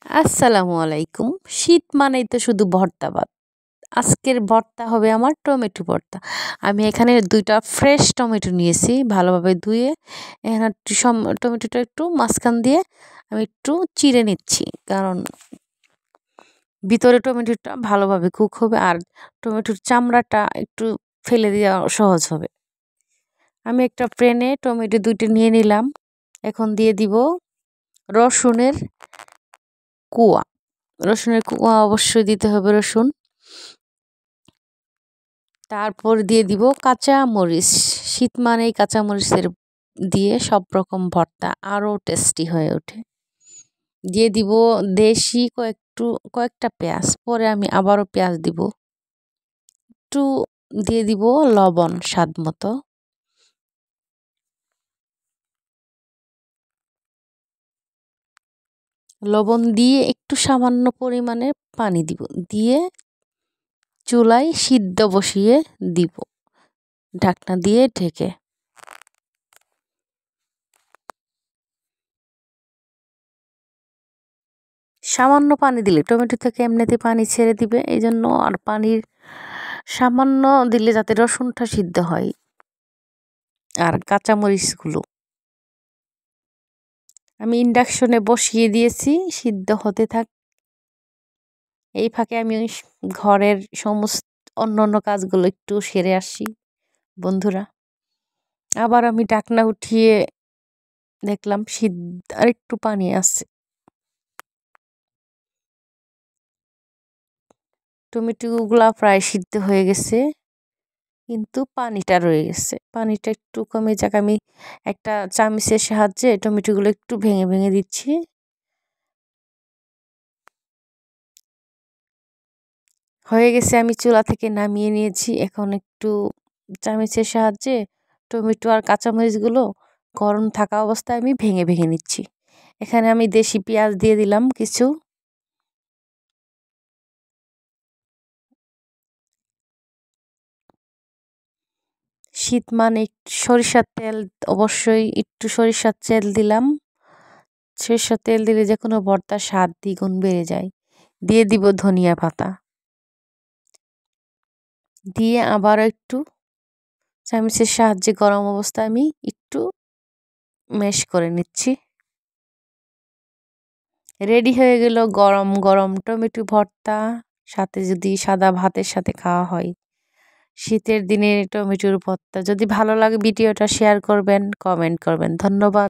আসসালামু আলাইকুম। শীত মানেই তো শুধু ভর্তা ভাত। আজকের ভর্তা হবে আমার টমেটো ভর্তা। আমি এখানে ২ টা ফ্রেশ টমেটো নিয়েছি ভালোভাবে ধুয়ে। এখানে একটু টমেটোটা একটু মাঝখান দিয়ে আমি একটু চিড়ে নিচ্ছি। কারণ ভিতরে টমেটোটা ভালোভাবে কুক হবে আর টমেটোর চামড়াটা একটু ফেলে দেওয়া সহজ হবে। আমি একটা প্যানে টমেটো ২ টা নিয়ে নিলাম। এখন দিয়ে দিব রসুনের কোয়া। রসুনের কোয়া অবশ্যই দিতে হবে রসুন। তারপর দিয়ে দিব কাঁচা মরিচ। শীত মানেই কাঁচা মরিচের দিয়ে সব রকম ভর্তা আরও টেস্টি হয়ে ওঠে। দিয়ে দিব দেশি কয়েকটা পেঁয়াজ। পরে আমি আবারও পেঁয়াজ দিব। একটু দিয়ে দিব লবণ স্বাদ মতো। লবণ দিয়ে একটু সামান্য পরিমাণে পানি দিব। দিয়ে চুলায় সিদ্ধ বসিয়ে দিব ঢাকনা দিয়ে ঢেকে। সামান্য পানি দিলে টমেটো থেকে এমনিতে পানি ছেড়ে দিবে, এই জন্য আর পানির সামান্য দিলে যাতে রসুনটা সিদ্ধ হয় আর কাঁচামরিচগুলো। আমি ইন্ডাকশনে বসিয়ে দিয়েছি, সিদ্ধ হতে থাক। এই ফাঁকে আমি ঘরের সমস্ত অন্য কাজগুলো একটু সেরে আসি বন্ধুরা। আবার আমি ঢাকনা উঠিয়ে দেখলাম আর একটু পানি আছে। টমেটোগুলা প্রায় সিদ্ধ হয়ে গেছে, কিন্তু পানিটা রয়ে গেছে। পানিটা একটু কমে যাক, আমি একটা চামচের সাহায্যে টমেটোগুলো একটু ভেঙে ভেঙে দিচ্ছি। হয়ে গেছে, আমি চুলা থেকে নামিয়ে নিয়েছি। এখন একটু চামচের সাহায্যে টমেটো আর কাঁচামরিচগুলো গরম থাকা অবস্থায় আমি ভেঙে ভেঙে নিচ্ছি। এখানে আমি দেশি পেঁয়াজ দিয়ে দিলাম কিছু। শীত মানে সরিষার তেল, অবশ্যই একটু সরিষার তেল দিলাম। সরিষার তেল দিলে যে কোনো ভর্তার স্বাদ দ্বিগুণ বেড়ে যায়। দিয়ে দিব ধনিয়া পাতা। দিয়ে আবারও একটু চামচের সাহায্যে গরম অবস্থায় আমি একটু ম্যাশ করে নিচ্ছি। রেডি হয়ে গেল গরম গরম টমেটো ভর্তা। সাথে যদি সাদা ভাতের সাথে খাওয়া হয়। শীতের দিনে টমেটোর ভর্তা। যদি ভালো লাগে ভিডিওটা শেয়ার করবেন, কমেন্ট করবেন। ধন্যবাদ।